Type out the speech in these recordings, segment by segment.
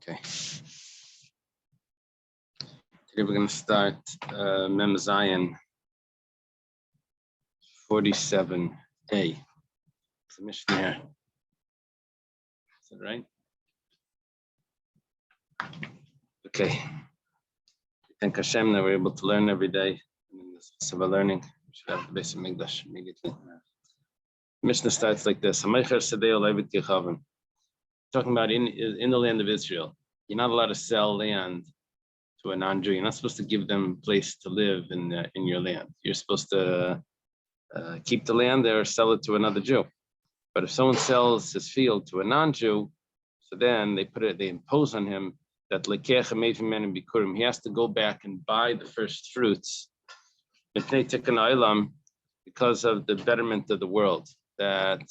Okay. Today we're going to start Mem Zion 47a. It's the Mishnah here. Is that right? Okay. Thank Hashem that we're able to learn every day. And in this of our learning, we should have the basic Mikdash immediately. Mishnah starts like this. Talking about in the land of Israel, you're not allowed to sell land to a non-Jew. You're not supposed to give them a place to live in your land. You're supposed to keep the land there or sell it to another Jew. But if someone sells his field to a non-Jew, so then they impose on him that he has to go back and buy the first fruits because of the betterment of the world. That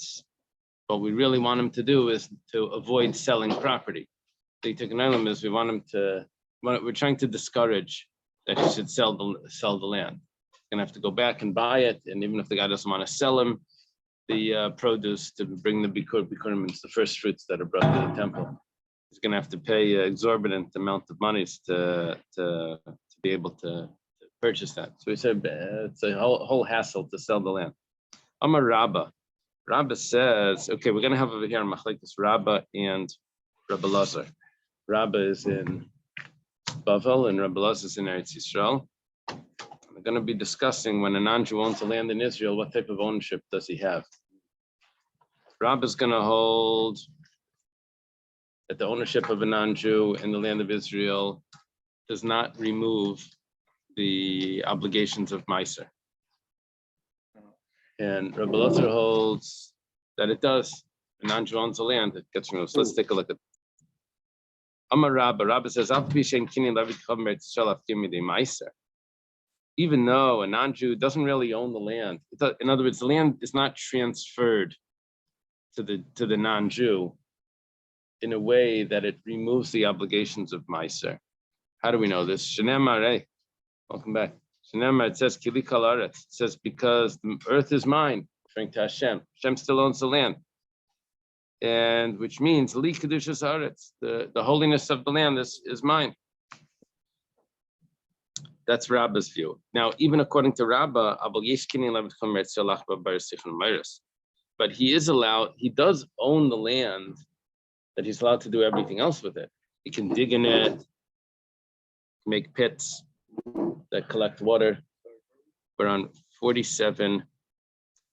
what we really want him to do is to avoid selling property. The Tikkun is we're trying to discourage that he should sell the land. He's gonna have to go back and buy it, and even if the guy doesn't want to sell him the produce to bring the bikurim, means the first fruits that are brought to the temple, he's gonna have to pay an exorbitant amount of monies to be able to purchase that. So he said it's a whole hassle to sell the land. Amar Rabbah. Rabbah says, okay, we're going to have over here Machlekes Rabbah and Rabbi Lazar. Rabbah is in Bavel and Rabbi Lazar is in Eretz Yisrael. We're going to be discussing when a non-Jew owns a land in Israel, what type of ownership does he have? Rabbah is going to hold that the ownership of a non-Jew in the land of Israel does not remove the obligations of Meiser. And Rabbi Lazar holds that it does. A non-Jew owns the land, it gets removed. So let's take a look at Amar Rabbah. Rabbah says, even though a non-Jew doesn't really own the land, in other words, the land is not transferred to the non-Jew in a way that it removes the obligations of Meiser. How do we know this? Shenemar, welcome back. It says, Kili Kal Aretz. It says, because the earth is mine, referring to Hashem. Hashem still owns the land. And which means, Li Kedushas Aretz, the holiness of the land is mine. That's Rabbah's view. Now, even according to Rabbah, but he is allowed, he does own the land, that he's allowed to do everything else with it. He can dig in it, make pits that collect water. We're on 47a.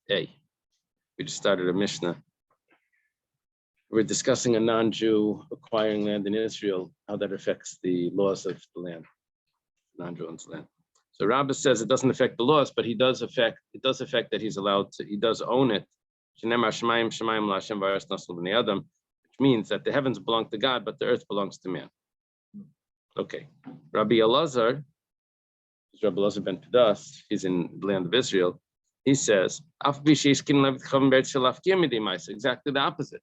We just started a Mishnah. We're discussing a non-Jew acquiring land in Israel, how that affects the laws of the land. Non-Jew owns land. So Rabbah says it doesn't affect the laws, but it does affect that he's allowed to, he does own it. Which means that the heavens belong to God, but the earth belongs to man. Okay. Rabbi Elazar ben Pedas, he's in the land of Israel. He says, exactly the opposite.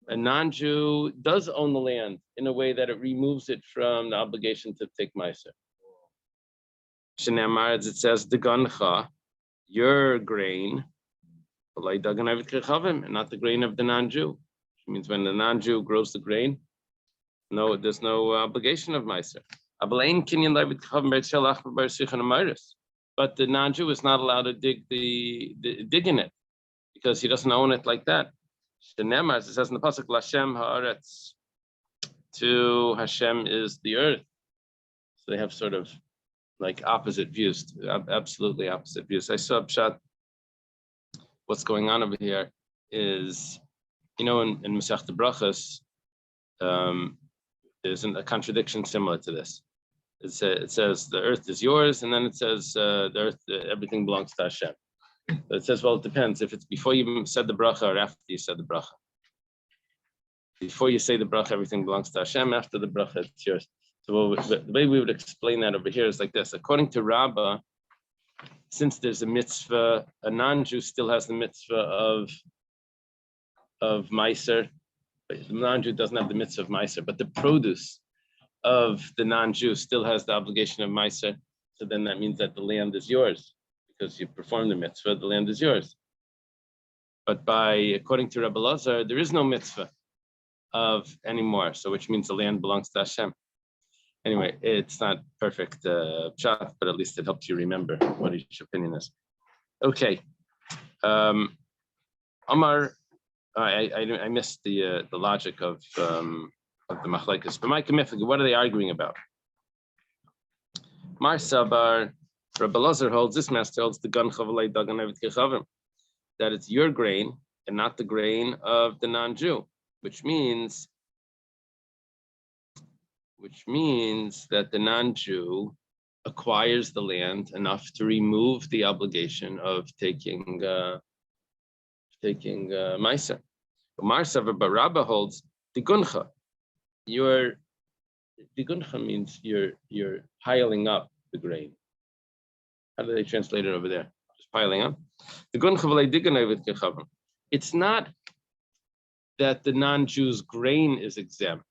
A non-Jew does own the land in a way that it removes it from the obligation to take meiser. As it says, your grain, and not the grain of the non-Jew. Which means when the non-Jew grows the grain, no, there's no obligation of meiser. But the non-Jew is not allowed to dig in it because he doesn't own it like that. It says in the pasuk, "Lashem haaretz." To Hashem is the earth. So they have sort of like opposite views, absolutely opposite views. I saw Pshat. What's going on over here is, in Masechta Brachos, there's a contradiction similar to this. It says the earth is yours, and then it says the earth, everything belongs to Hashem. So it says, well, it depends if it's before you said the bracha or after you said the bracha. Before you say the bracha, everything belongs to Hashem. After the bracha, it's yours. So the way we would explain that over here is like this. According to Rabbah, since there's a mitzvah, a non-Jew still has the mitzvah of meiser. But the non-Jew doesn't have the mitzvah of meiser, but the produce of the non-Jew still has the obligation of Meiser. So then that means that the land is yours because you performed the mitzvah, the land is yours. But according to Rabbi Lazar, there is no mitzvah of anymore. So which means the land belongs to Hashem. Anyway, it's not perfect pshat, but at least it helps you remember what each opinion is. Okay. Amar, I missed the logic of the machlekes. But my commitment, what are they arguing about? Mar Sabar, Rabbi Lazar holds, this master holds the gun chavalei dagan evit kechavim, that it's your grain and not the grain of the non-Jew, which means that the non-Jew acquires the land enough to remove the obligation of taking Meiser. Mar Savar, but Rabba holds the guncha. The guncha means you're piling up the grain. How do they translate it over there? Just piling up. The guncha v'lei diganei with kechavim. It's not that the non-Jew's grain is exempt.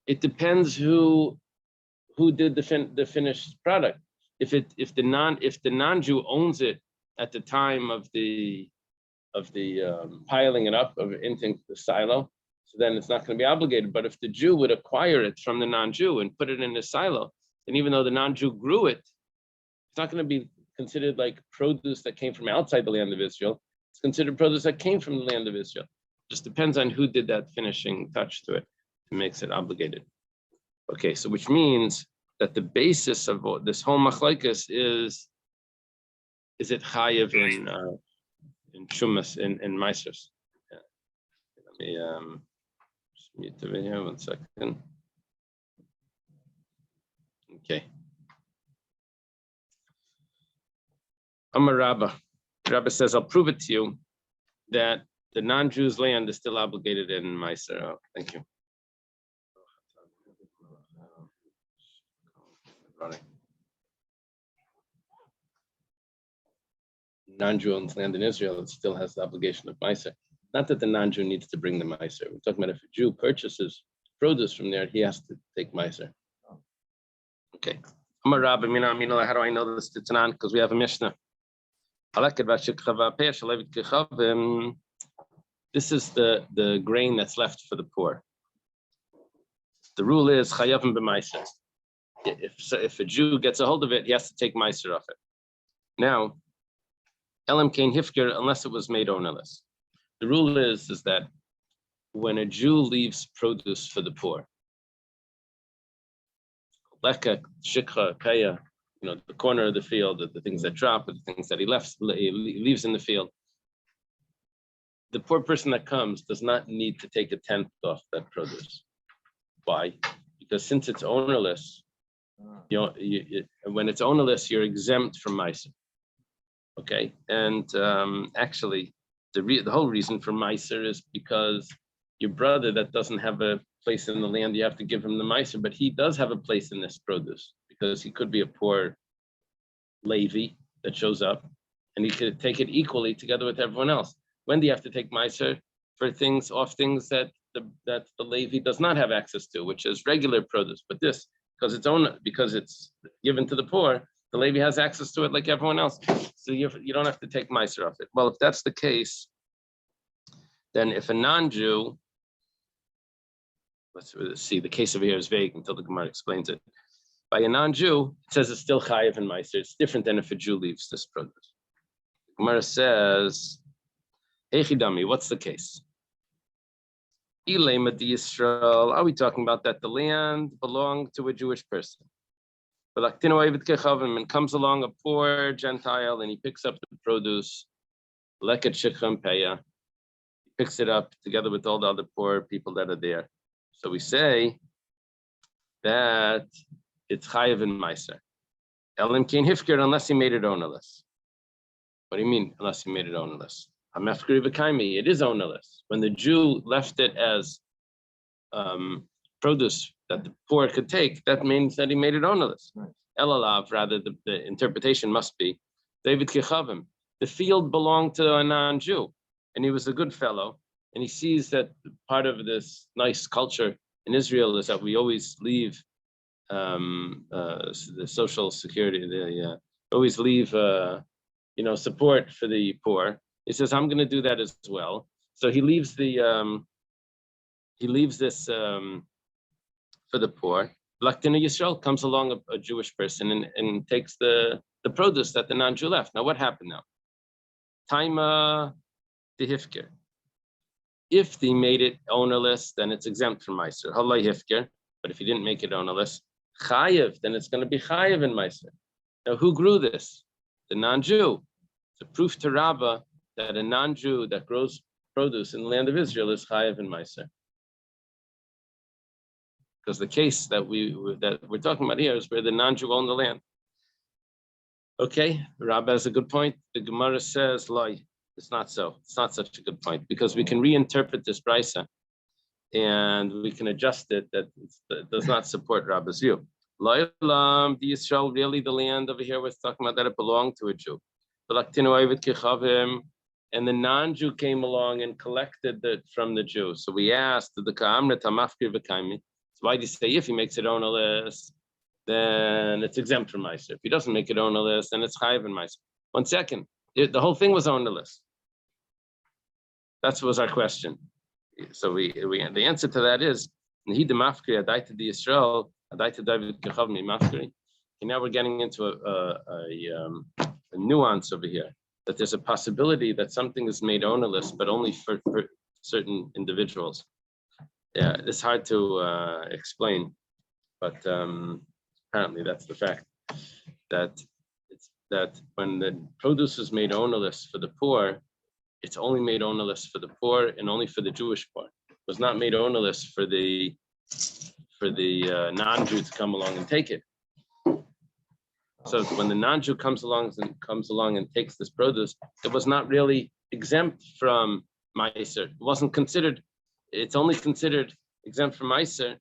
It depends who did the finished product. If the non-Jew owns it at the time of the piling it up into the silo, so then it's not going to be obligated. But if the Jew would acquire it from the non-Jew and put it in the silo, then even though the non-Jew grew it, it's not going to be considered like produce that came from outside the land of Israel. It's considered produce that came from the land of Israel. It just depends on who did that finishing touch to it. It makes it obligated. Okay, so which means that the basis of this whole machlokes is it chayev in shumas in meisers? Yeah. Let me just mute the video 1 second. Okay. Amar Rabba. Rabba says, I'll prove it to you that the non-Jew's land is still obligated in Meiser. Oh, thank you. Non-Jew owns land in Israel, it still has the obligation of Meiser. Not that the non-Jew needs to bring the Meiser. We're talking about if a Jew purchases produce from there, he has to take Meiser. Okay. Amar Rabba, how do I know this? Because we have a Mishnah. This is the grain that's left for the poor. The rule is chayavim b'meiser. If a Jew gets a hold of it, he has to take meiser off it. Now, elam kain hifker, unless it was made ownerless. The rule is that when a Jew leaves produce for the poor, leka, shikha, kaya, the corner of the field, the things that drop, the things that he leaves in the field. The poor person that comes does not need to take a tenth off that produce. Why? Because since it's ownerless, when it's ownerless, you're exempt from Meiser. Okay, and actually, the whole reason for Meiser is because your brother that doesn't have a place in the land, you have to give him the Meiser, but he does have a place in this produce because he could be a poor Levi that shows up, and he could take it equally together with everyone else. When do you have to take Meiser? For things that the Levi does not have access to, which is regular produce. But this, because it's given to the poor, the Levi has access to it like everyone else. So you don't have to take Meiser off it. Well, if that's the case, then if a non-Jew, let's see, the case over here is vague until the Gemara explains it. By a non-Jew, it says it's still chayev and meiser. It's different than if a Jew leaves this produce. Gemara says, Echidami, what's the case? Ilema di Yisrael, are we talking about that the land belonged to a Jewish person? But and comes along a poor Gentile and he picks up the produce, leket shikram peya. He picks it up together with all the other poor people that are there. So we say that it's chayev and meiser. Elim kain hifker, unless he made it ownerless. What do you mean, unless he made it ownerless? It is ownerless. When the Jew left it as produce that the poor could take, that means that he made it ownerless. Elalav, rather, the interpretation must be, David Kechavim, the field belonged to a non-Jew, and he was a good fellow, and he sees that part of this nice culture in Israel is that we always leave the social security, always leave support for the poor. He says, I'm going to do that as well. So he leaves this for the poor. Laktina Yisrael comes along a Jewish person and takes the produce that the non-Jew left. Now what happened now? Taima dehifker. If they made it ownerless, then it's exempt from Meiser. Halay hifker. But if you didn't make it ownerless, chayev, then it's going to be chayev in Meiser. Now who grew this? The non-Jew. It's a proof to Rabbah that a non-Jew that grows produce in the land of Israel is chayev in Meiser. Because the case that we're talking about here is where the non-Jew owned the land. Okay, Rabbah has a good point. The Gemara says, "Loi, it's not so. It's not such a good point because we can reinterpret this brisa, and we can adjust it that it does not support Rabbah's view. Loi lam, the Israel really the land over here we're talking about that it belonged to a Jew. And the non-Jew came along and collected it from the Jew. So we asked the Ka'amra Tamafkir V'Kaimi. So why do you say if he makes it ownerless, then it's exempt from Meiser? If he doesn't make it ownerless, then it's chayiv in Meiser. 1 second, the whole thing was ownerless. That was our question. So the answer to that is Nahi de Mafkri Adaita de Yisrael Adaita David Kechavmi Mafkri. And now we're getting into a nuance over here that there's a possibility that something is made ownerless, but only for certain individuals. Yeah, it's hard to explain, but apparently that's the fact that when the produce is made ownerless for the poor, it's only made ownerless for the poor and only for the Jewish poor. It was not made ownerless for the non-Jew to come along and take it. So when the non-Jew comes along and takes this produce, it was not really exempt from Meiser. It wasn't considered. It's only considered exempt from Meiser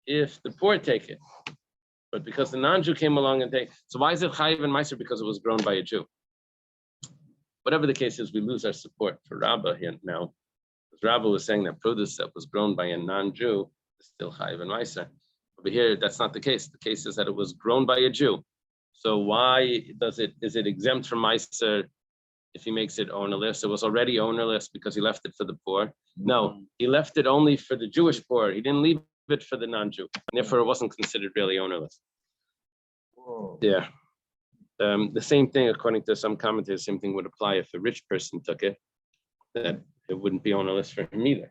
if the poor take it. But because the non-Jew came along and take, so why is it chayiv and Meiser? Because it was grown by a Jew. Whatever the case is, we lose our support for Rabbah here now. Because Rabbah was saying that produce that was grown by a non-Jew is still chayiv and Meiser. Over here, that's not the case. The case is that it was grown by a Jew. So why is it exempt from Meiser if he makes it ownerless? It was already ownerless because he left it for the poor. No, he left it only for the Jewish poor. He didn't leave it for the non-Jew. And therefore, it wasn't considered really ownerless. Whoa. Yeah. The same thing, according to some commentators, same thing would apply if a rich person took it, that it wouldn't be ownerless for him either.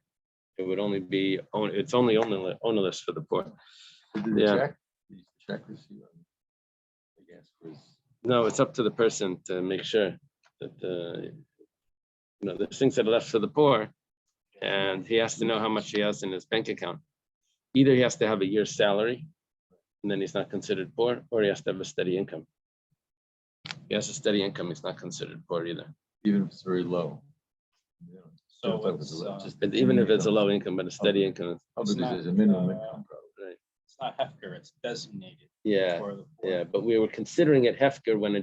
It would only be, it's only ownerless for the poor. Yeah. Check receipt, I guess, no, it's up to the person to make sure that there's things that are left for the poor, and he has to know how much he has in his bank account. Either he has to have a year's salary, and then he's not considered poor, or he has to have a steady income. If he has a steady income, he's not considered poor either. Even if it's very low. Yeah. So even if it's a low income, but a steady income. It's a minimum income, probably. Right. It's not hefker, it's designated. Yeah, yeah, but we were considering it hefker when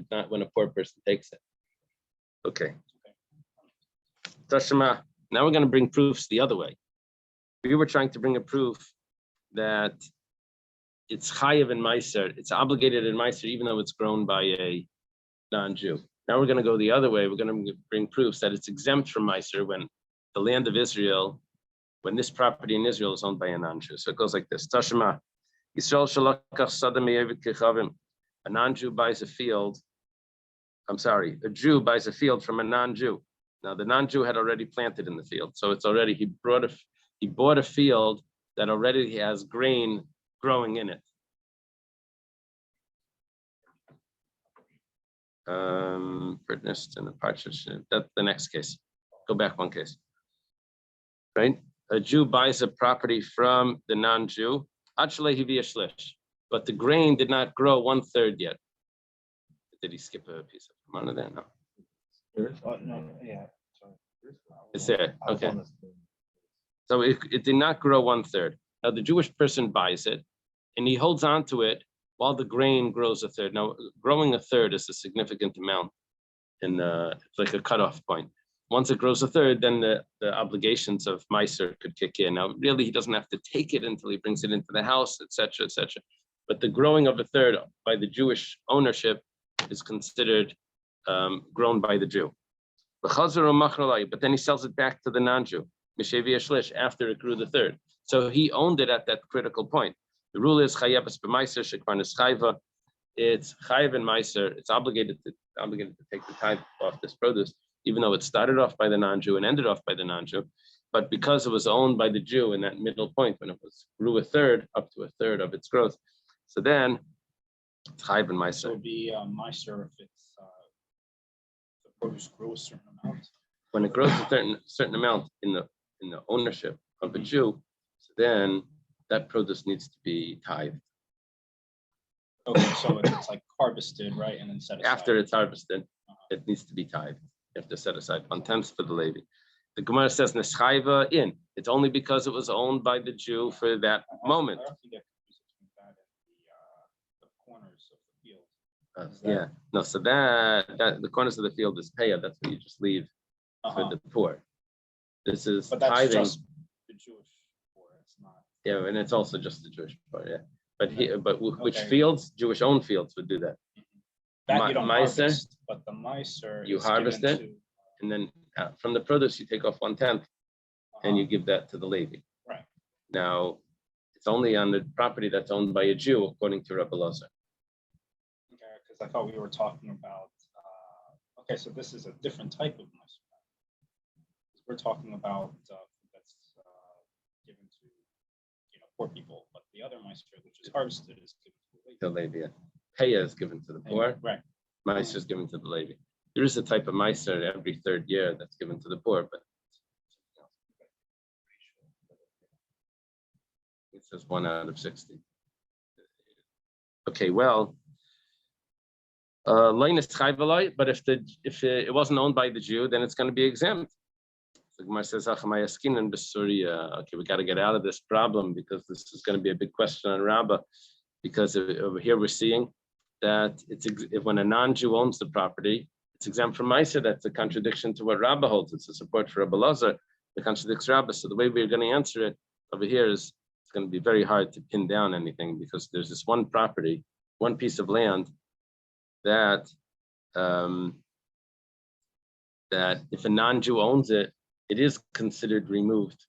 a poor person takes it. Okay. Tashma. Now we're going to bring proofs the other way. We were trying to bring a proof that it's chayiv in Meiser, it's obligated in Meiser, even though it's grown by a non-Jew. Now we're going to go the other way. We're going to bring proofs that it's exempt from Meiser when the land of Israel, when this property in Israel is owned by a non-Jew. So it goes like this. Tashma. A non-Jew buys a field. A Jew buys a field from a non-Jew. Now the non-Jew had already planted in the field, so it's already he bought a field that already has grain growing in it. That's the next case. Go back one case. Right? A Jew buys a property from the non-Jew. But the grain did not grow 1/3 yet. Did he skip a piece of one of that? No. No, yeah. Sorry. It's there. Okay. So it did not grow 1/3. Now the Jewish person buys it and he holds on to it while the grain grows 1/3. Now growing 1/3 is a significant amount, and it's like a cutoff point. once it grows a third, then the obligations of Meiser could kick in. Now, really, he doesn't have to take it until he brings it into the house, etc., etc. But the growing of a third by the Jewish ownership is considered grown by the Jew. But then he sells it back to the non-Jew, after it grew the third. So he owned it at that critical point. The rule is Chayevas b'Meiser shekvarnis chayva. It's Chayev and Meiser. It's obligated to take the tithe off this produce, even though it started off by the non-Jew and ended off by the non-Jew. But because it was owned by the Jew in that middle point when it grew a third, up to a third of its growth, so then it's Chayev and Meiser. So it would be Meiser if it's the produce grows a certain amount. When it grows a certain amount in the ownership of a Jew, so then that produce needs to be tithed. Okay, so it's like harvested, right, and then set aside. After it's harvested, it needs to be tithed. You have to set aside 1/10 for the Levi. The Gemara says Neschaiva in. It's only because it was owned by the Jew for that moment. I also get confused between that and the corners of the field. Yeah, no. So that the corners of the field is payah. That's what you just leave for the poor. This is but that's tithing. just the Jewish poor. It's not. Yeah, and it's also just the Jewish poor. Yeah, but which Okay. fields? Jewish owned fields would do that. That you don't Meiser, harvest, but the Meiser you is harvest given it, and then from the produce you take off 1/10, and you give that to the Levi. Right. Now, it's only on the property that's owned by a Jew, according to Rabbi Lazar. Okay, because I thought we were talking about. Okay, so this is a different type of Meiser. We're talking about that's given to poor people, but the other Meiser, which is harvested, is given to the Levi. The Levi. Payah is given to the poor. Right. Meiser is given to the Levi. There is a type of Meiser every third year that's given to the poor, but it says 1 out of 60. Okay, well, but if it wasn't owned by the Jew, then it's going to be exempt. So Gemara says, okay, we got to get out of this problem because this is going to be a big question on Rabbah. Because over here we're seeing that when a non-Jew owns the property, it's exempt from Meiser. That's a contradiction to what Rabbah holds. It's a support for Rabbi Lazar that contradicts Rabbah. So the way we're going to answer it over here is it's going to be very hard to pin down anything because there's this one property, one piece of land that that if a non-Jew owns it, it is considered removed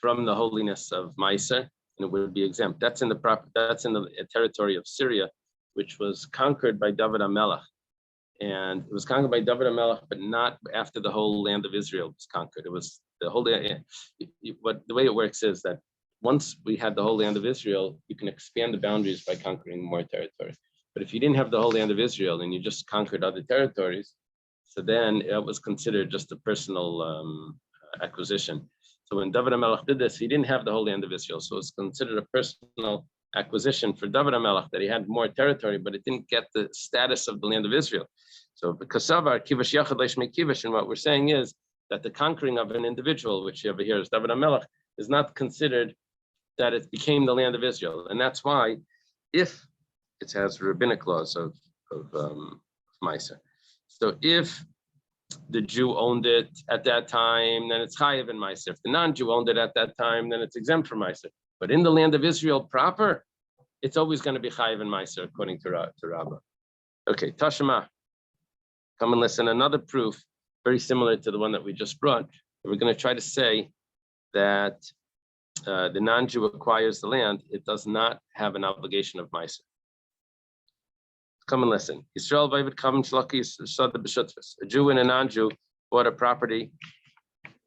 from the holiness of Meiser, and it would be exempt. That's in the territory of Syria, which was conquered by David HaMelech. And it was conquered by David HaMelech, but not after the whole land of Israel was conquered. It was the whole land. But the way it works is that once we had the whole land of Israel, you can expand the boundaries by conquering more territory. But if you didn't have the whole land of Israel and you just conquered other territories, so then it was considered just a personal acquisition. So when David HaMelech did this, he didn't have the whole land of Israel. So it's considered a personal acquisition for David HaMelech that he had more territory, but it didn't get the status of the land of Israel. So because of our kivush yachad leishmei kivush, and what we're saying is that the conquering of an individual, which over here is David HaMelech, is not considered that it became the land of Israel. And that's why if it has rabbinic laws of Meiser. So if the Jew owned it at that time, then it's chayiv in Meiser. If the non-Jew owned it at that time, then it's exempt from Meiser. But in the land of Israel proper, it's always going to be chayiv in Meiser, according to Rabbah. Okay, Tashema, come and listen. Another proof, very similar to the one that we just brought. We're going to try to say that the non-Jew acquires the land. It does not have an obligation of Meiser. Come and listen. Israel a Jew and a non-Jew bought a property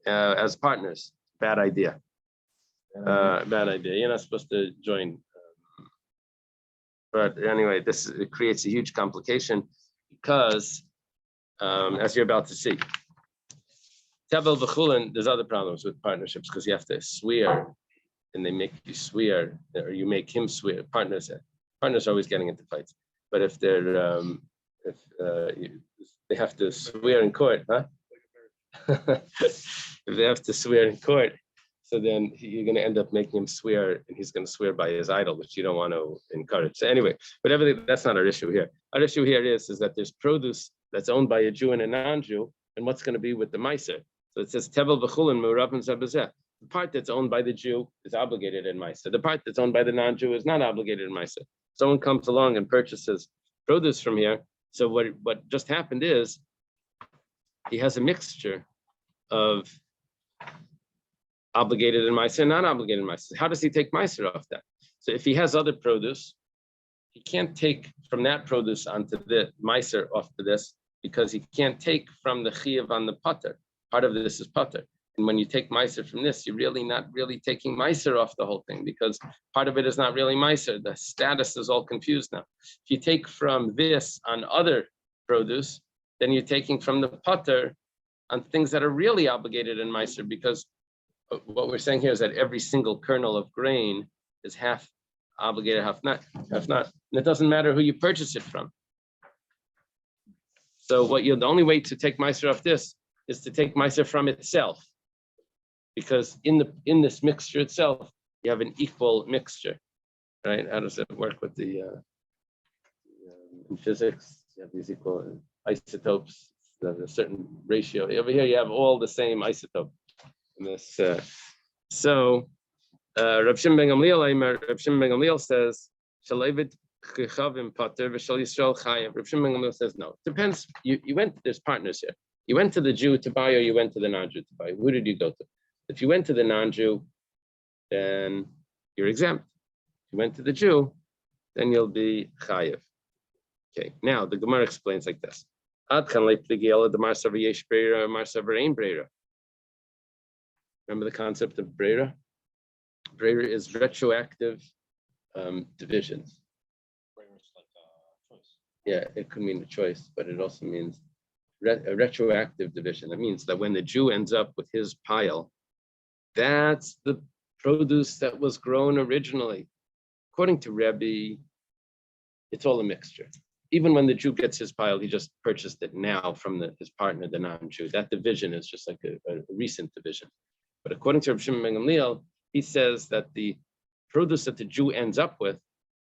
as partners. Bad idea. Bad idea. You're not supposed to join. But anyway, it creates a huge complication because, as you're about to see, Tebel v'chulin, there's other problems with partnerships because you have to swear, and they make you swear, or you make him swear. Partners are always getting into fights. But if they're they have to swear in court, huh? If they have to swear in court, so then you're going to end up making him swear, and he's going to swear by his idol, which you don't want to encourage. So anyway, but everything, that's not our issue here. Our issue here is that there's produce that's owned by a Jew and a non-Jew, and what's going to be with the Meiser. So it says Tevel v'chulin me'urav zabazeh. The part that's owned by the Jew is obligated in Meiser. The part that's owned by the non-Jew is not obligated in Meiser. Someone comes along and purchases produce from here. So what just happened is he has a mixture of obligated in Meiser and not obligated in Meiser. How does he take Meiser off that? So if he has other produce, he can't take from that produce onto the Meiser off to this, because he can't take from the Chiyuv on the Pater. Part of this is Pater. And when you take Meiser from this, you're really not really taking Meiser off the whole thing, because part of it is not really Meiser. The status is all confused now. If you take from this on other produce, then you're taking from the Pater on things that are really obligated in Meiser, because what we're saying here is that every single kernel of grain is half obligated, half not. And it doesn't matter who you purchase it from. So the only way to take Meiser off this is to take Meiser from itself, because in this mixture itself, you have an equal mixture, right? How does it work with the in physics? You have these equal isotopes. There's a certain ratio. Over here, you have all the same isotope. In this, Rav Shimon ben Gamliel says, "Shalevid chichavim pater v'shal Yisrael chayav." Rav Shimon ben Gamliel says, "No, depends. You went. There's partners here. You went to the Jew to buy, or you went to the non-Jew to buy. Who did you go to? If you went to the non-Jew, then you're exempt. If you went to the Jew, then you'll be chayav." Okay. Now the Gemara explains like this: Ad kan le'pligiela the marsav yesh breira, marsav ein breira. Remember the concept of breira? Breira is retroactive divisions. Breira is like a choice. Yeah, it could mean a choice, but it also means a retroactive division. That means that when the Jew ends up with his pile, that's the produce that was grown originally. According to Rebbe, it's all a mixture. Even when the Jew gets his pile, he just purchased it now from his partner, the non-Jew. That division is just like a recent division. But according to Rav Shimon ben Gamliel, he says that the produce that the Jew ends up with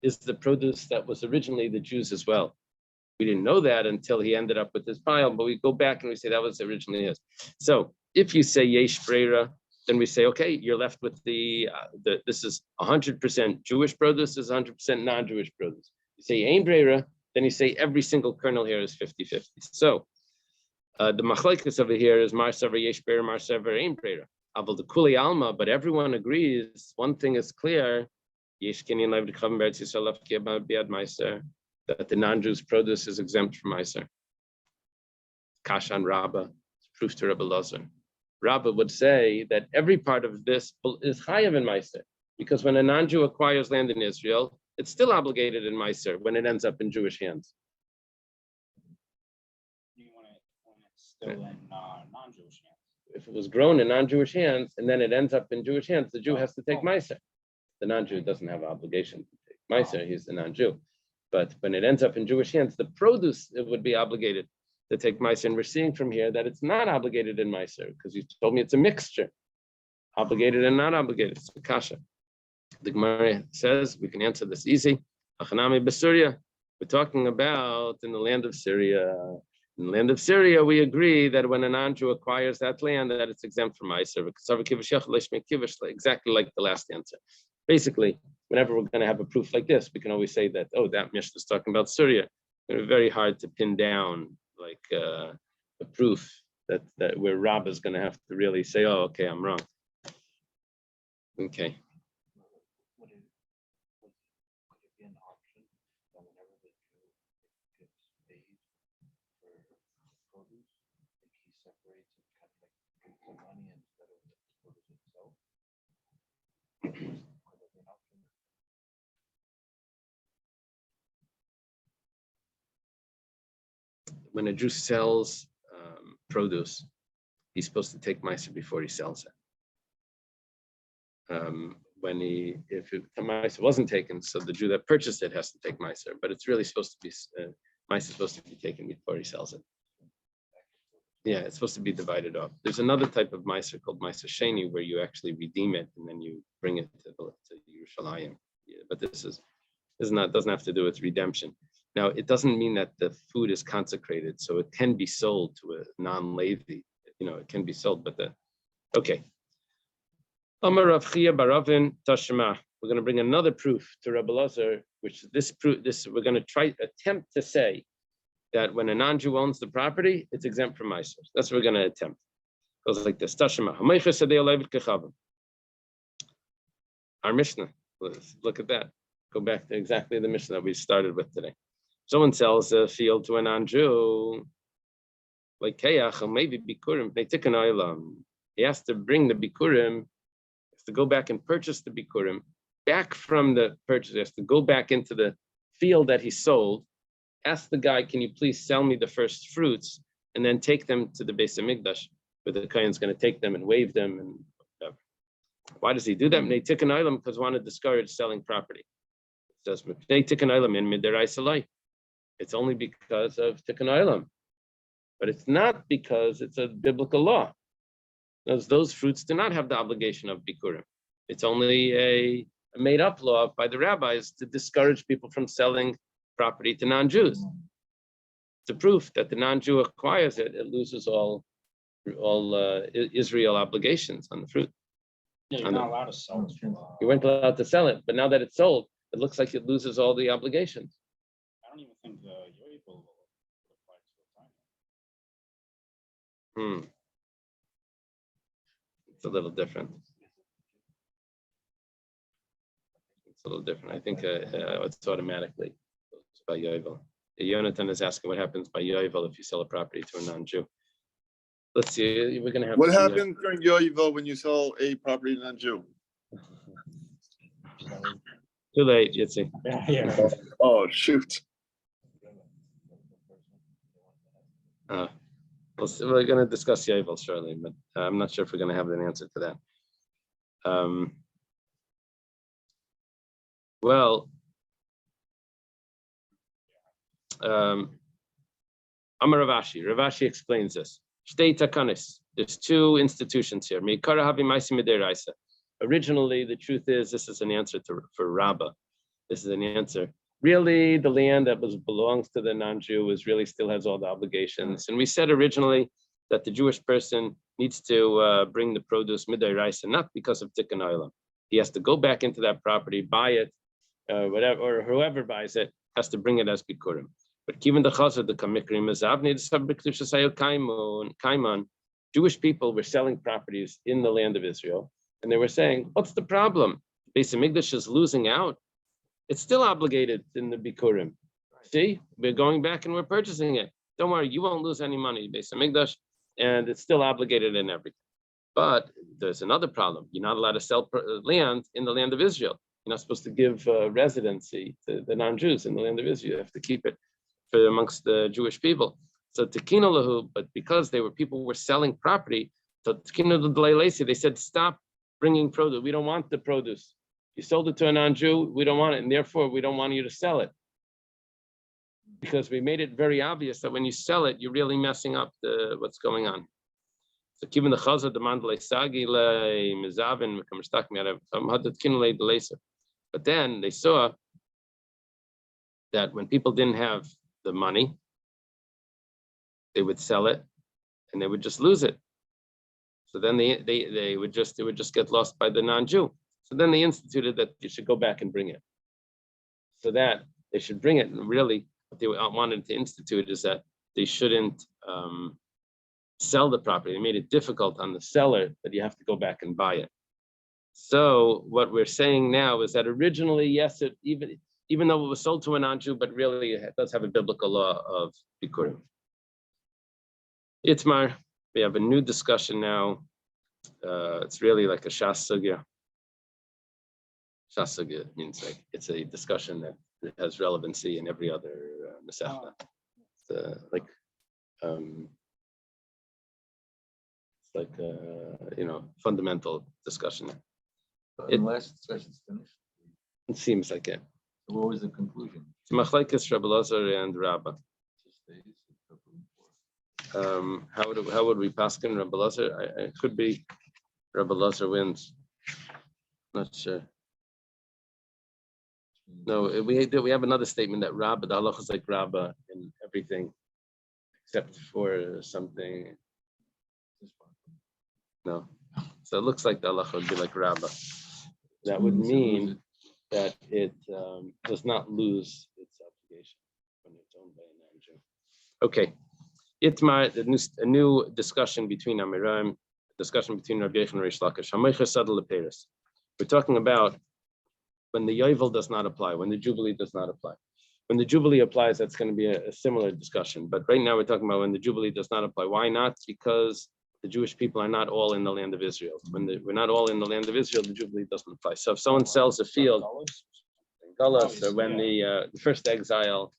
is the produce that was originally the Jew's as well. We didn't know that until he ended up with his pile, but we go back and we say that was originally his. So if you say yesh breira, then we say, okay, you're left with this is 100% Jewish produce, this is 100% non-Jewish produce. You say ein breira, then you say every single kernel here is 50-50. So the machlekes over here is mar savar yesh breira, mar savar ein breira. Aval the kuli alma, but everyone agrees. One thing is clear: yesh kinyan lev d'chavim beretz Yisrael lefki biad meiser, that the non-Jews' produce is exempt from meiser. Kashan Rabba, proof to Rabbi Lazar. Rabba would say that every part of this is chayav in meiser, because when a non-Jew acquires land in Israel, it's still obligated in meiser when it ends up in Jewish hands. You want it when it's still in non-Jewish hands. If it was grown in non-Jewish hands and then it ends up in Jewish hands, the Jew has to take meiser. The non-Jew doesn't have an obligation to take meiser; he's the non-Jew. But when it ends up in Jewish hands, the produce it would be obligated to take meiser. And we're seeing from here that it's not obligated in meiser, because you told me it's a mixture, obligated and not obligated. It's a kasha. The Gemara says we can answer this easy. Achanami b'Syria. We're talking about in the land of Syria. In the land of Syria, we agree that when a non-Jew acquires that land, that it's exempt from meiser. Exactly like the last answer. Basically, whenever we're going to have a proof like this, we can always say that, oh, that Mishnah is talking about Syria. It's very hard to pin down like a proof that where Rabbah is going to have to really say, oh, okay, I'm wrong. Okay. Would it be an option that whenever the Jew gets paid for produce, like he separates it, kind of like gives the money instead of the produce itself? Could it be an option? When a Jew sells produce, he's supposed to take meiser before he sells it. If the meiser wasn't taken, so the Jew that purchased it has to take meiser, but it's really supposed to be meiser supposed to be taken before he sells it. Yeah, it's supposed to be divided up. There's another type of meiser called meiser sheni, where you actually redeem it and then you bring it to Yerushalayim. Yeah, but this doesn't have to do with redemption. Now, it doesn't mean that the food is consecrated, so it can be sold to a non-Levi. It can be sold, but okay. Amar Rav Chia Baravin Tashma. We're going to bring another proof to Rabbi Lazar, which we're going to attempt to say that when a non-Jew owns the property, it's exempt from Meiser. That's what we're going to attempt. It goes like this. Tashma. Our Mishnah. Let's look at that. Go back to exactly the Mishnah that we started with today. Someone sells a field to a non-Jew, like Keach, or maybe Bikurim, they take an oilam. He has to bring the Bikurim, has to go back and purchase the Bikurim, back from the purchase, he has to go back into the field that he sold, ask the guy, can you please sell me the first fruits, and then take them to the Beis Hamikdash, where the Kohen's going to take them and wave them and whatever. Why does he do that? They take an oilam because want to discourage selling property. It says, they take an oilam in mid'oraisa. It's only because of Tikkun Olam, but it's not because it's a biblical law. Those fruits do not have the obligation of Bikurim. It's only a made-up law by the rabbis to discourage people from selling property to non-Jews. It's a proof that the non-Jew acquires it, it loses all Israel obligations on the fruit. Yeah, you're not allowed to sell it. You weren't allowed to sell it, but now that it's sold, it looks like it loses all the obligations. I don't even think the Yovel will apply to a time. It's a little different. It's a little different. I think it's automatically by Yovel. Yonatan is asking what happens by Yovel if you sell a property to a non-Jew. Let's see. We're going to have. What happens during Yovel when you sell a property to a non-Jew? Too late, Yitzi. Yeah. Oh, shoot. We're going to discuss Yovel shortly, but I'm not sure if we're going to have an answer to that. Amar Ravashi. Ravashi explains this. Shtei takanis. There's two institutions here. Originally, the truth is, this is an answer for Rabbah. This is an answer. Really, the land that belongs to the non-Jew really still has all the obligations. And we said originally that the Jewish person needs to bring the produce mid'oraisa, not because of Tikkun Olam. He has to go back into that property, buy it, whatever, or whoever buys it has to bring it as bikurim. But given the chazar, the kamikrim is kaiman, Jewish people were selling properties in the land of Israel, and they were saying, "What's the problem? Beis Hamikdash is losing out. It's still obligated in the bikurim. See, we're going back and we're purchasing it. Don't worry, you won't lose any money, Beis Hamikdash, and it's still obligated in everything. But there's another problem. You're not allowed to sell land in the land of Israel. You're not supposed to give residency to the non-Jews in the land of Israel. You have to keep it for amongst the Jewish people. So tekina lahu, but because people were selling property, so tekina lahu, they said, stop bringing produce. We don't want the produce. You sold it to a non-Jew, we don't want it, and therefore we don't want you to sell it. Because we made it very obvious that when you sell it, you're really messing up what's going on. So given the chazar demand sagi mizavin but then they saw that when people didn't have the money, they would sell it and they would just lose it. So then it would just get lost by the non-Jew. So then they instituted that you should go back and bring it. So that they should bring it, and really what they wanted to institute is that they shouldn't sell the property. They made it difficult on the seller that you have to go back and buy it. So what we're saying now is that originally, yes, even though it was sold to a non-Jew, but really it does have a biblical law of bikurim. Itmar, we have a new discussion now. It's really like a shas sugya. Shas sugya means like it's a discussion that has relevancy in every other masechta. It's like fundamental discussion. The last discussion's finished. It seems like it. So what was the conclusion? It's Machlekes Rabbi Lazar and Rabbah. How would we paskin Rabbi Lazar? It could be Rabbi Lazar wins. Not sure. No, we have another statement that Rabba, the halacha is like Rabba in everything, except for something. No, so it looks like the halacha would be like Rabba. That would mean that it does not lose its obligation when it's owned by a non-Jew. Okay, a new discussion between Amiram, discussion between Rabbi Yechon and Reish Lakish. We're talking about when the Yovel does not apply, when the Jubilee does not apply. When the Jubilee applies, that's going to be a similar discussion. But right now we're talking about when the Jubilee does not apply. Why not? Because the Jewish people are not all in the land of Israel. When we're not all in the land of Israel, the Jubilee doesn't apply. So if someone sells a field, Gullus, or when the first exile,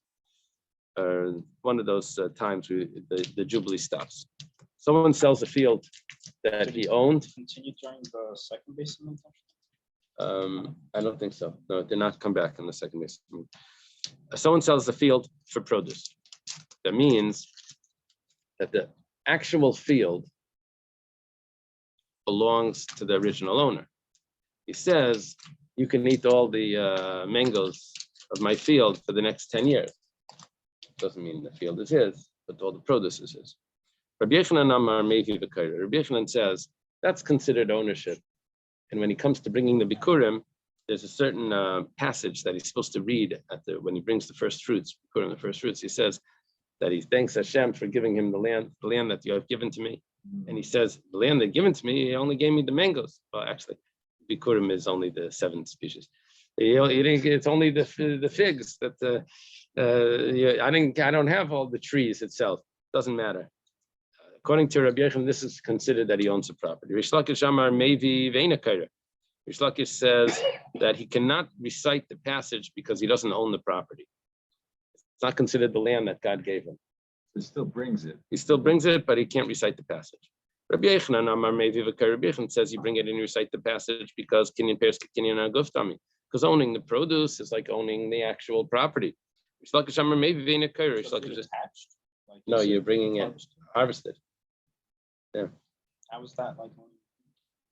or one of those times the Jubilee stops. Someone sells a field that he owned. Continued during the second basin. I don't think so. No, it did not come back in the second basin. Someone sells the field for produce. That means that the actual field belongs to the original owner. He says, you can eat all the mangoes of my field for the next 10 years. Doesn't mean the field is his, but all the produce is his. Rabbi Yochanan Amar Mevi V'Kaira. Rabbi Yochanan says that's considered ownership. And when he comes to bringing the Bikurim, there's a certain passage that he's supposed to read when he brings the first fruits, Bikurim, the first fruits. He says that he thanks Hashem for giving him the land that you have given to me. And he says, the land they've given to me, he only gave me the mangoes. Well, actually, Bikurim is only the 7th species. It's only the figs that I don't have all the trees itself. Doesn't matter. According to Rabbi Yochanan, this is considered that he owns the property. Reish Lakish Amar Mevi Ve'ena Kaira. Reish Lakish says that he cannot recite the passage because he doesn't own the property. It's not considered the land that God gave him. It still brings it. He still brings it, but he can't recite the passage. Rabbi Yochanan Amar Mevi V'Kaira. Rabbi Yochanan says you bring it and you recite the passage because Kinyan Peiros Kinyan Aguftami. Because owning the produce is like owning the actual property. Reish Lakish Amar Mevi Ve'ena Kaira. Reish Lakish says, no, you're bringing it harvested. Yeah. How is that like?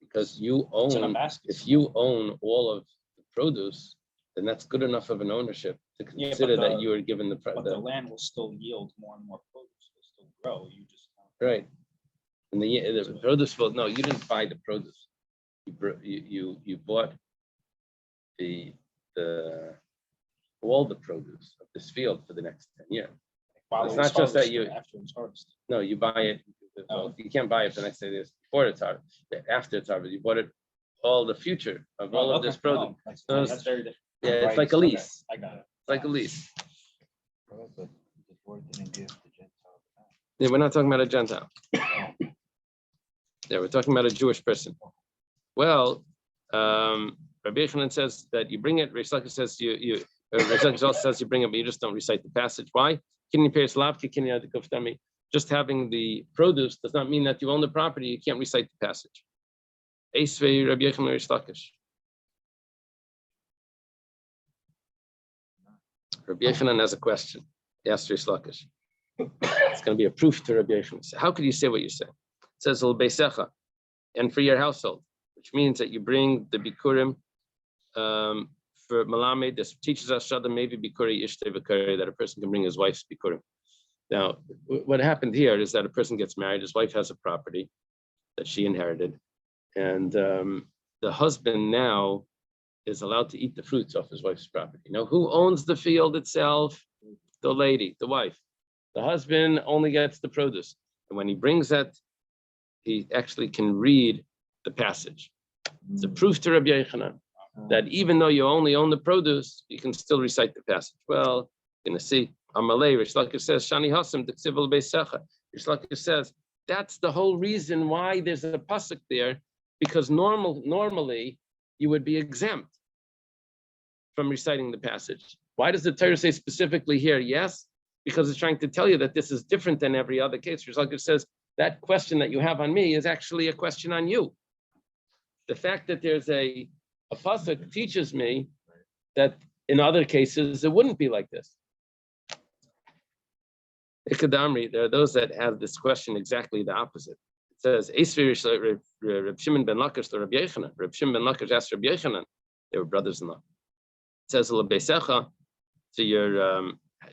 Because you own, if you own all of the produce, then that's good enough of an ownership to consider that you were given the. But the land will still yield more and more produce. It'll still grow. You just right. And the produce will no. You didn't buy the produce. You bought all the produce of this field for the next 10 years. It's not just that you after it's harvested. No, you buy it. Well, you can't buy it the next day. Before it's harvested. After it's harvested, you bought it all the future of all of this product. No, that's very different. Yeah, it's like a lease. I got it. It's like a lease. But the Lord didn't give the Gentile back. Yeah, we're not talking about a Gentile. Yeah, we're talking about a Jewish person. Well, Rabbi Yochanan says that you bring it. Reish Lakish says Reish Lakish also says you bring it, but you just don't recite the passage. Why? Just having the produce does not mean that you own the property. You can't recite the passage. Rabbi Yochanan Reish Lakish. Rabbi Yochanan has a question. He asked Reish Lakish. It's going to be a proof to Rabbi Yochanan. So how could you say what you say? It says l'beisecha, and for your household, which means that you bring the bikurim for Malamed. This teaches us shada maybe bikuri ishte v'kari, that a person can bring his wife's bikurim. Now, what happened here is that a person gets married. His wife has a property that she inherited, and the husband now is allowed to eat the fruits off his wife's property. Now, who owns the field itself? The lady, the wife. The husband only gets the produce. And when he brings that, he actually can read the passage. It's a proof to Rabbi Yochanan that even though you only own the produce, you can still recite the passage. Well, you're going to see. Amalei, Reish Lakish says, Shani Hasam, T'ksivul Beisecha. Reish Lakish says, that's the whole reason why there's a pasuk there, because normally you would be exempt from reciting the passage. Why does the Torah say specifically here? Yes, because it's trying to tell you that this is different than every other case. Reish Lakish says, that question that you have on me is actually a question on you. The fact that there's a pasuk teaches me that in other cases, it wouldn't be like this. Ikadamri, there are those that have this question exactly the opposite. It says, Reb Shimon ben Lakish to Rabbi Yochanan. Reb Shimon ben Lakish asked Rabbi Yochanan. They were brothers-in-law. It says L'Beisecha to your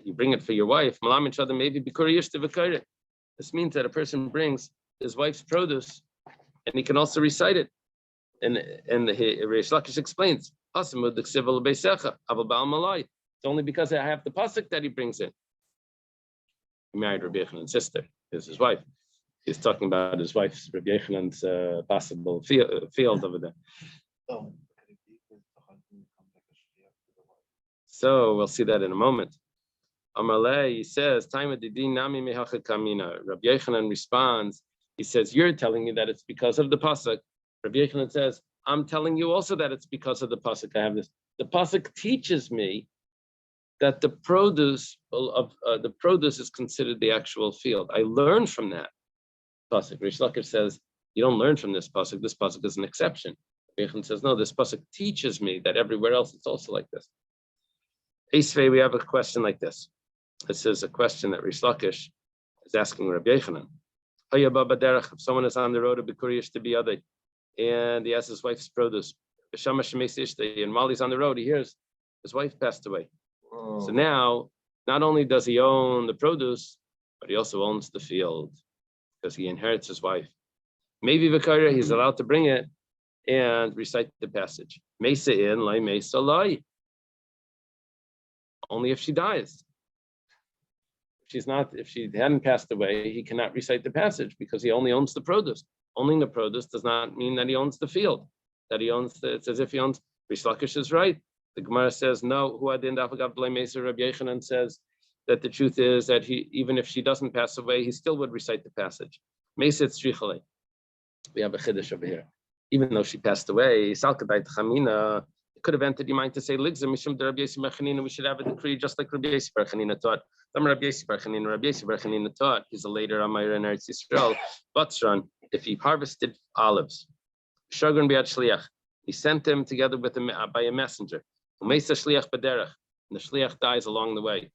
you bring it for your wife. Malamin Shadam maybe Bikuri Yishta V'Kaira. This means that a person brings his wife's produce, and he can also recite it. And the Reish Lakish explains, it's only because I have the pasuk that he brings it. He married Rabbi Yechanan's sister, is his wife. He's talking about his wife's, Rabbi Yechanan's possible field over there. Oh, could it be that the husband becomes like a shliach to the wife? So we'll see that in a moment. Amalei, he says, Taima didin nami mehacha kamina. Rabbi Yechanan responds, he says, you're telling me that it's because of the pasuk. Rabbi Yechanan says, I'm telling you also that it's because of the pasuk. I have this. The pasuk teaches me that the produce is considered the actual field. I learned from that pasuk. Rish Lakish says, you don't learn from this pasuk. This pasuk is an exception. Rabbi Yechanan says, no, this pasuk teaches me that everywhere else it's also like this. Esvei, we have a question like this. This is a question that Rish Lakish is asking Rabbi Yechanan. If someone is on the road of Bikuriyish to be other, and he has his wife's produce, and while he's on the road, he hears his wife passed away. So now, not only does he own the produce, but he also owns the field because he inherits his wife. Maybe Vikara, he's allowed to bring it and recite the passage. Mesa in, lai mesa lai. Only if she dies. If she hadn't passed away, he cannot recite the passage because he only owns the produce. Owning the produce does not mean that he owns the field, that he owns it's as if he owns. Rish Lakish is right. The Gemara says, no, Huadin Dafagav Blei Mesa. Rabbi Yechanan says that the truth is that even if she doesn't pass away, he still would recite the passage. Mesa Tzrichale. We have a chiddush over here. Even though she passed away, Salkadai Tchamina, it could have entered your mind to say, Ligza Mishum de Rabbi Yossi Bar Chanina, we should have a decree just like Rabbi Yossi Bar Chanina taught. Rabbi Yossi Bar Chanina taught. He's a later Amayra in Eretz Yisrael. Batzran, if he harvested olives, Shogun Biad Shliach, he sent them together with by a messenger. Umeisa Shliach Baderach, and the Shliach dies along the way.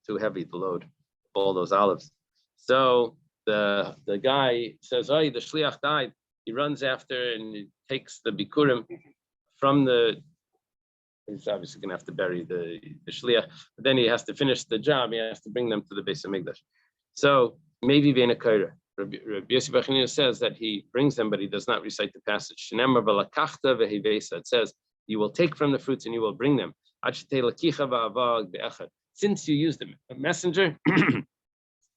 Too heavy the load of all those olives. So the guy says, oh, the Shliach died. He runs after and he takes the Bikurim from the. He's obviously going to have to bury the shliach, but then he has to finish the job. He has to bring them to the Beis Hamikdash. So maybe Veina Kaira. Rabbi Yossi Bar Chanina says that he brings them, but he does not recite the passage. It says, you will take from the fruits and you will bring them. Since you used a messenger,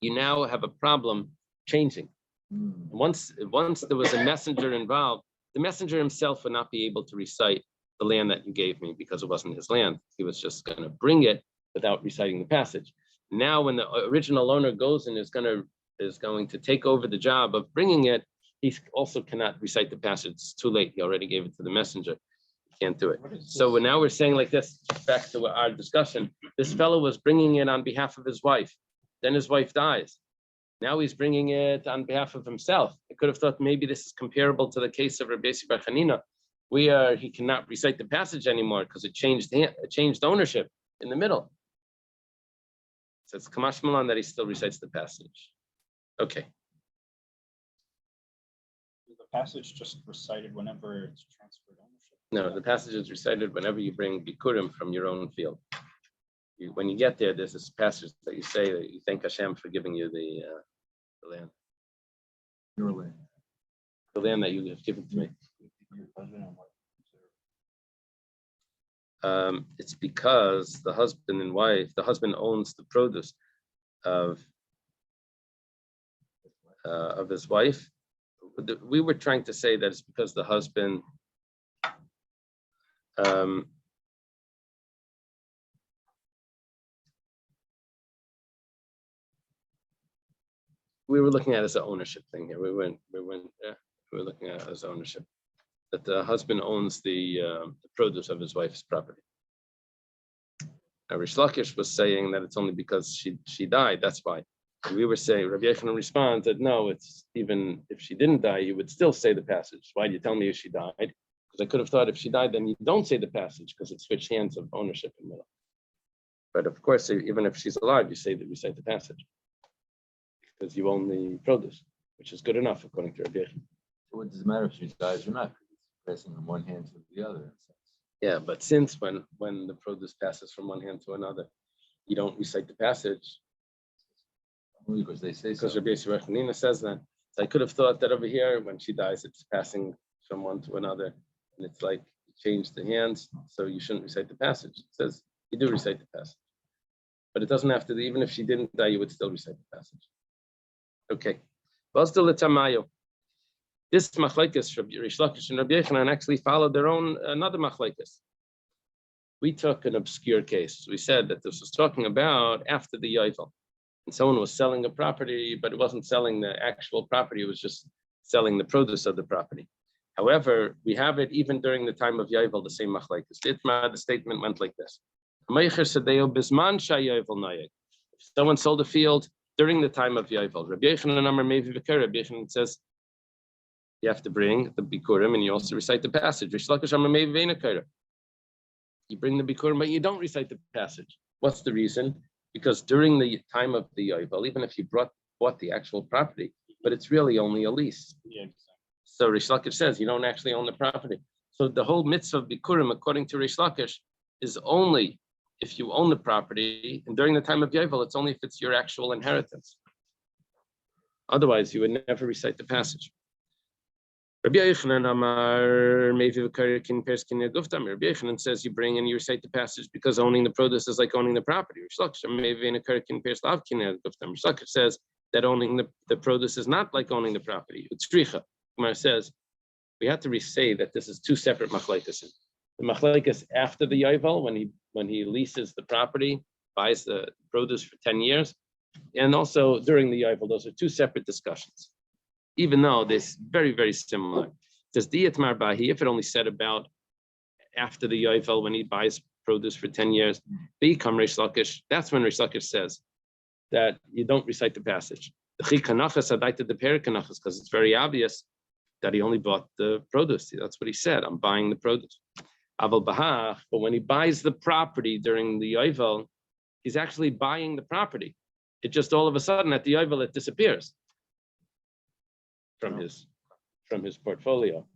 you now have a problem changing. Once there was a messenger involved, the messenger himself would not be able to recite the land that you gave me because it wasn't his land. He was just going to bring it without reciting the passage. Now, when the original owner goes and is going to take over the job of bringing it, he also cannot recite the passage. It's too late. He already gave it to the messenger. He can't do it. So now we're saying like this, back to our discussion. This fellow was bringing it on behalf of his wife. Then his wife dies. Now he's bringing it on behalf of himself. I could have thought maybe this is comparable to the case of Rabbi Yossi Bar Chanina, where he cannot recite the passage anymore because it changed ownership in the middle. So it's Kamash Malan that he still recites the passage. Okay. Is the passage just recited whenever it's transferred ownership? No, the passage is recited whenever you bring Bikurim from your own field. When you get there, there's this passage that you say that you thank Hashem for giving you the land. Your land. The land that you have given to me. Your husband and wife. It's because the husband owns the produce of his wife. We were trying to say that it's because the husband we were looking at it as an ownership thing here. We were looking at it as ownership. That the husband owns the produce of his wife's property. Now, Rish Lakish was saying that it's only because she died. That's why. And we were saying, Rabbi Yechanan responds that no, it's even if she didn't die, you would still say the passage. Why do you tell me if she died? Because I could have thought if she died, then you don't say the passage because it switched hands of ownership in the middle. But of course, even if she's alive, you say the passage because you own the produce, which is good enough according to Rabbi Yechanan. So what does it matter if she dies or not? It's passing from one hand to the other. Yeah, but since when the produce passes from one hand to another, you don't recite the passage Because they say so. because Rabbi Yisrael Hanina says that. So I could have thought that over here, when she dies, it's passing from one to another, and it's like you change the hands, so you shouldn't recite the passage. It says you do recite the passage, but it doesn't have to. Even if she didn't die, you would still recite the passage. Okay. This machlekes, Rish Lakish and Rabbi Yochanan actually followed their own another machlekes. We took an obscure case. We said that this was talking about after the Yovel, and someone was selling a property, but it wasn't selling the actual property; it was just selling the produce of the property. However, we have it even during the time of Yovel, the same machlekes. The statement went like this: if someone sold a field during the time of Yovel, Rabbi Yochanan says you have to bring the bikurim and you also recite the passage. You bring the bikurim, but you don't recite the passage. What's the reason? Because during the time of the Yovel, even if you bought the actual property, but it's really only a lease. Yeah, So Rish Lakish says you don't actually own the property. So the whole mitzvah of bikurim, according to Rish Lakish, is only if you own the property, and during the time of Yovel, it's only if it's your actual inheritance. Otherwise, you would never recite the passage. Rabbi Yochanan says you bring and you recite the passage because owning the produce is like owning the property. Rish Lakish says that owning the produce is not like owning the property. Utzricha. Gemara says we have to say that this is two separate machlekes. The machlekes after the Yovel, when he leases the property, buys the produce for 10 years, and also during the Yovel, those are two separate discussions. Even though they're very, very similar. It says Diyatmar Bahi, if it only said about after the Yovel when he buys produce for 10 years, become Rish Lakish, that's when Rish Lakish says that you don't recite the passage. The Chikanachas adaited the Perikanachas, because it's very obvious that he only bought the produce. That's what he said. I'm buying the produce. Aval Bahach, but when he buys the property during the Yovel, he's actually buying the property. It just all of a sudden at the Yovel it disappears from his portfolio.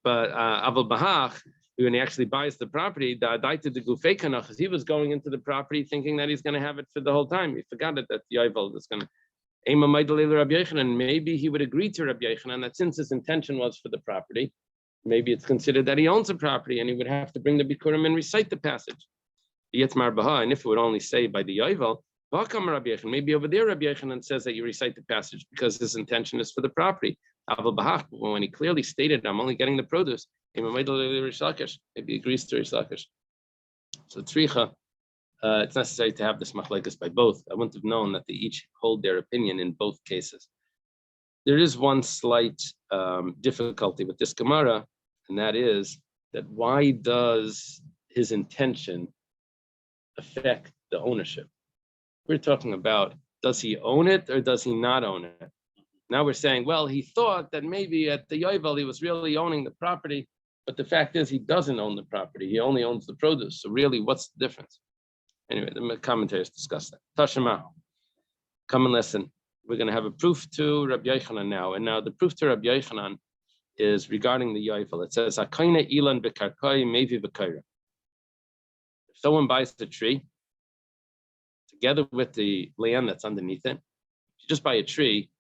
But Aval Bahach, when he actually buys the property, the adaited the Gufei Kanachas, he was going into the property thinking that he's going to have it for the whole time. He forgot that the Yovel is going to. And maybe he would agree to Rabbi Yochanan that since his intention was for the property, maybe it's considered that he owns the property and he would have to bring the bikurim and recite the passage. And if it would only say by the Yovel, maybe over there Rabbi Yochanan says that you recite the passage because his intention is for the property. When he clearly stated, I'm only getting the produce, maybe he agrees to Rish Lakish. So tzricha, it's necessary to have this machlekes by both. I wouldn't have known that they each hold their opinion in both cases. There is one slight difficulty with this Gemara, and that is that why does his intention affect the ownership? We're talking about, does he own it or does he not own it? Now we're saying, well, he thought that maybe at the Yovel he was really owning the property, but the fact is he doesn't own the property. He only owns the produce. So really, what's the difference? Anyway, the commentators discuss that. Tashema, come and listen. We're going to have a proof to Rabbi Yochanan now. And now the proof to Rabbi Yochanan is regarding the Yovel. It says, Akaina ilan bekarkai mevi b'kaira. If someone buys the tree, together with the land that's underneath it, if you just buy a tree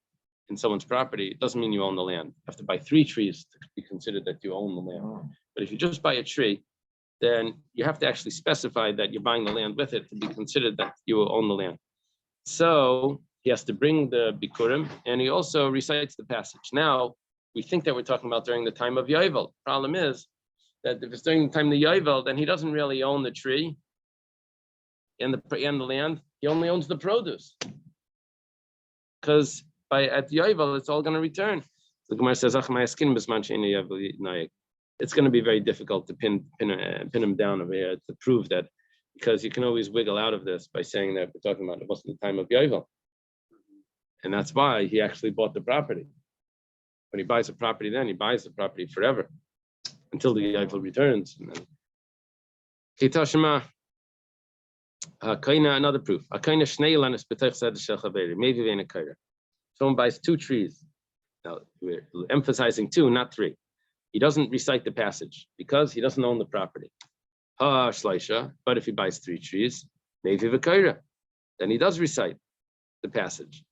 in someone's property, it doesn't mean you own the land. You have to buy 3 trees to be considered that you own the land. But if you just buy a tree, then you have to actually specify that you're buying the land with it to be considered that you own the land. So he has to bring the bikurim, and he also recites the passage. Now, we think that we're talking about during the time of Yovel. Problem is that if it's during the time of the Yovel, then he doesn't really own the tree and the land. He only owns the produce. Because at the Yovel, it's all going to return. The Gemara says, it's going to be very difficult to pin him down over here to prove that, because you can always wiggle out of this by saying that we're talking about it wasn't the time of Yovel. And that's why he actually bought the property. When he buys a property, then he buys the property forever until the Yovel returns. Another proof. Someone buys 2 trees. Now we're emphasizing 2, not 3. he doesn't recite the passage because he doesn't own the property. But if he buys 3 trees, maybe v'kaira, then he does recite the passage.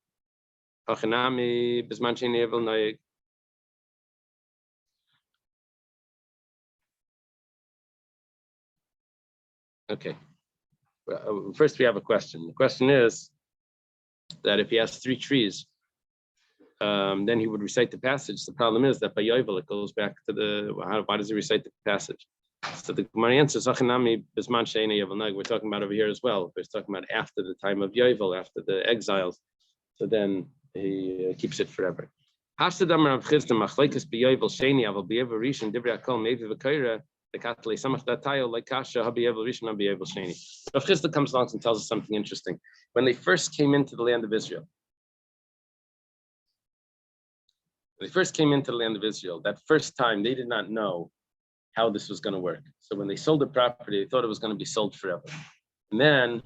Okay. Well, first we have a question. The question is that if he has 3 trees, then he would recite the passage. The problem is that by Yovel, it goes back to why does he recite the passage? So the Gemara answers, we're talking about over here as well. We're talking about after the time of Yovel, after the exiles. So then he keeps it forever. Rav Chisda comes along and tells us something interesting. When they first came into the land of Israel, that first time they did not know how this was going to work. So when they sold the property, they thought it was going to be sold forever. And then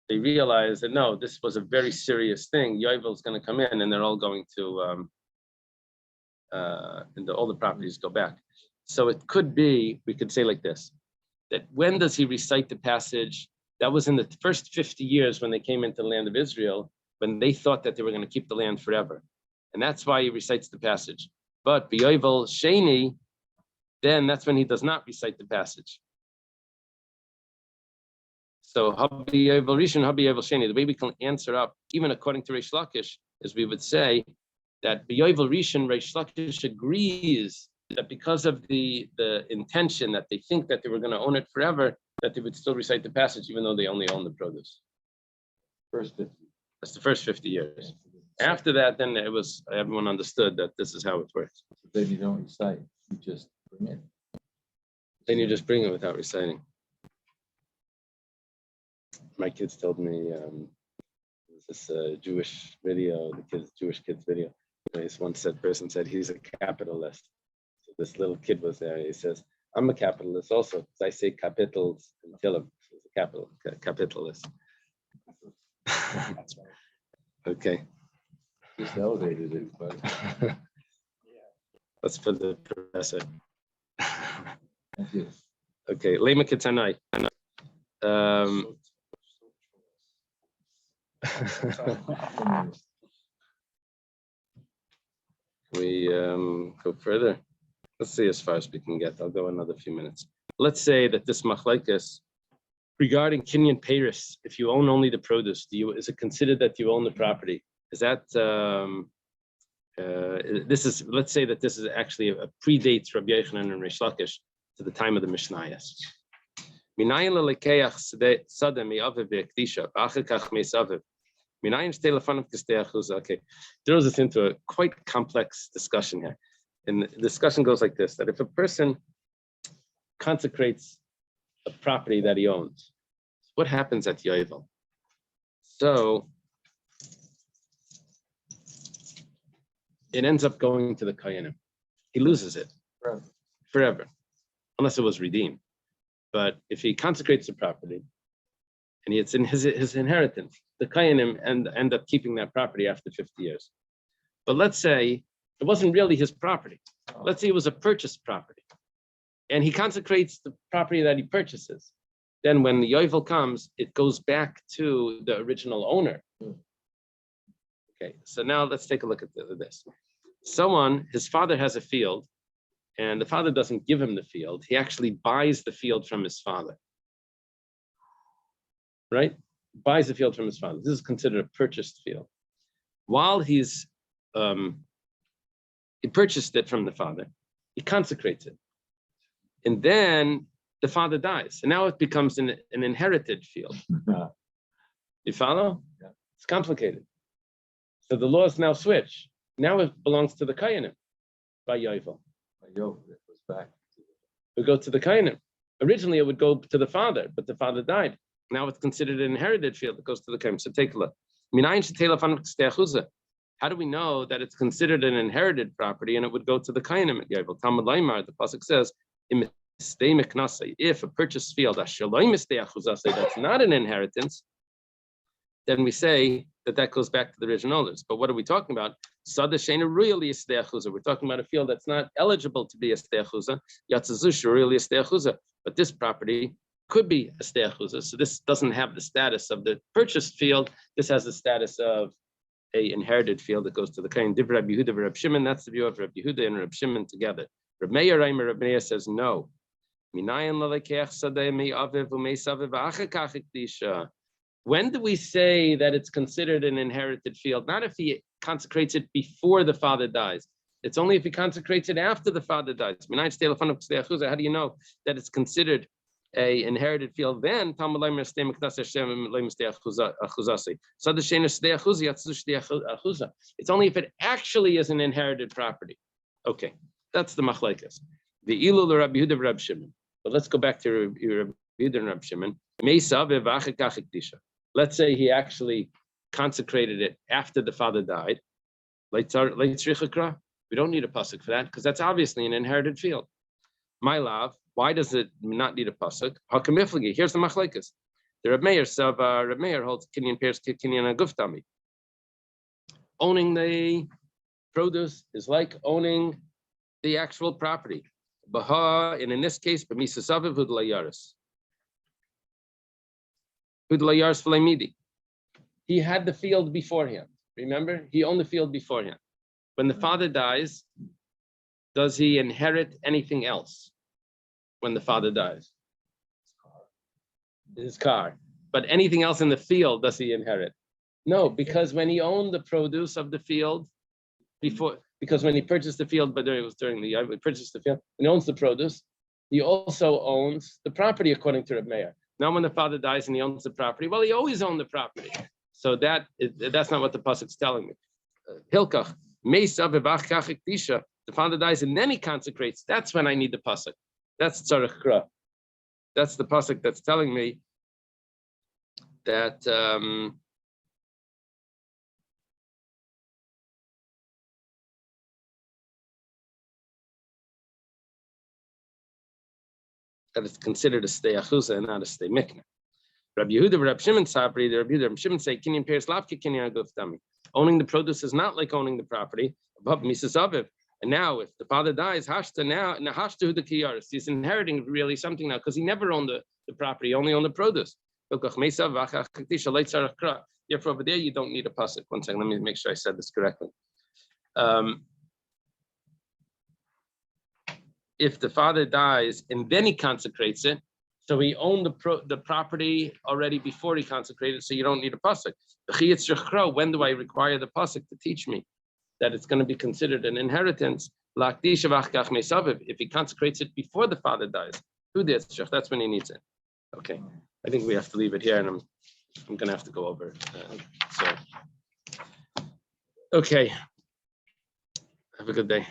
they realized that no, this was a very serious thing. Yovel is going to come in and they're all going to, all the properties go back. So it could be, we could say like this, that when does he recite the passage? That was in the first 50 years when they came into the land of Israel, when they thought that they were going to keep the land forever. And that's why he recites the passage. But B'yovel Sheni, then that's when he does not recite the passage. So B'yovel Rishon, B'yovel Sheni, the way we can answer up, even according to Reish Lakish, is we would say that B'yovel Rishon, Reish Lakish agrees that because of the intention that they think that they were going to own it forever, that they would still recite the passage, even though they only own the produce. First 50. That's the first 50 years. After that, then it was, everyone understood that this is how it works. Then you don't recite, you just bring it. Then you just bring it without reciting. My kids told me, this Jewish video, Jewish kids video. This one person said he's a capitalist. So this little kid was there. He says, I'm a capitalist also, because I say capitals until him. He's a capitalist. That's right. Okay. Just elevated it, but That's for the professor. thank you. Okay, Lema Kitanai. We go further. Let's see as far as we can get. I'll go another few minutes. Let's say that this machlekes regarding Kinyan Paris, if you own only the produce, is it considered that you own the property? Is that let's say that this is actually a predates Rabbi Yochanan and Reish Lakish to the time of the Mishnayos. Okay, throws us into a quite complex discussion here. And the discussion goes like this, that if a person consecrates a property that he owns, what happens at Yovel? So it ends up going to the Koyanim. He loses it forever, unless it was redeemed. But if he consecrates the property and it's in his inheritance, the Koyanim end up keeping that property after 50 years. But let's say it wasn't really his property. Let's say it was a purchased property and he consecrates the property that he purchases. Then when the Yovel comes, it goes back to the original owner. Okay, so now let's take a look at this. His father has a field, and the father doesn't give him the field. He actually buys the field from his father. Right? Buys the field from his father. This is considered a purchased field. While he purchased it from the father, he consecrates it. And then the father dies. And now it becomes an inherited field. You follow? Yeah. It's complicated. So the laws now switch. Now it belongs to the Koyanim by Yovel. Yo, it was back. It would go to the Koyanim. Originally, it would go to the father, but the father died. Now it's considered an inherited field. It goes to the Koyanim. So take a look. How do we know that it's considered an inherited property and it would go to the Koyanim at Yovel? Talmud Laimar, the pasuk says, if a purchased field that's not an inheritance, then we say that goes back to the original owners. But what are we talking about? Sada Shena really a steachuza. We're talking about a field that's not eligible to be a steachuza. Yatzazush really a steachuza. But this property could be a steachuza. So this doesn't have the status of the purchased field. This has the status of a inherited field that goes to the Kain. Div Rabbi Yehuda, Rabbi Shimon. That's the view of Rabbi Yehuda and Rabbi Shimon together. Rabbi Meir says no. When do we say that it's considered an inherited field? Not if he consecrates it before the father dies. It's only if he consecrates it after the father dies. How do you know that it's considered an inherited field? Then it's only if it actually is an inherited property. Okay, that's the machlekes. The ilul Rabbi Yehuda Rabbi Shimon. But let's go back to Rabbi Yehuda and Rabbi Shimon. Let's say he actually consecrated it after the father died. We don't need a pasuk for that because that's obviously an inherited field. My love, why does it not need a pasuk? Here's the machlekes. The Reb Meir holds kinyan pairs kinyan aguftami. Owning the produce is like owning the actual property. Baha, and in this case, b'misasaviv hudlayaris. Hudlayaris v'leimidi. He had the field beforehand. Remember, he owned the field beforehand. When the father dies, does he inherit anything else? When the father dies, his car. But anything else in the field, does he inherit? No, because when he owned the produce of the field before. Because when he purchased the field, but it was during the year, he purchased the field, and he owns the produce, he also owns the property according to Reb Meir. Now when the father dies and he owns the property, well, he always owned the property. So that's not what the pasuk's telling me. Hilkach, the father dies and then he consecrates. That's when I need the pasuk. That's tzarech kra. That's the pasuk that's telling me that that it's considered a stay achuza and not a stay mikna. Rabbi Yehuda, Rabbi Shimon Sabri, Rabbi Yehuda, Rabbi Shimon say kinyan peiros lavke kinyan aguftami. Owning the produce is not like owning the property. And now, if the father dies, hashta hashta the kiyaris. He's inheriting really something now because he never owned the property, he only owned the produce. Therefore, over there you don't need a pasuk. One second, let me make sure I said this correctly. If the father dies and then he consecrates it, so he owned the property already before he consecrated, so you don't need a pasuk. When do I require the pasuk to teach me that it's going to be considered an inheritance? If he consecrates it before the father dies, that's when he needs it. Okay, I think we have to leave it here, and I'm going to have to go over. Okay, have a good day.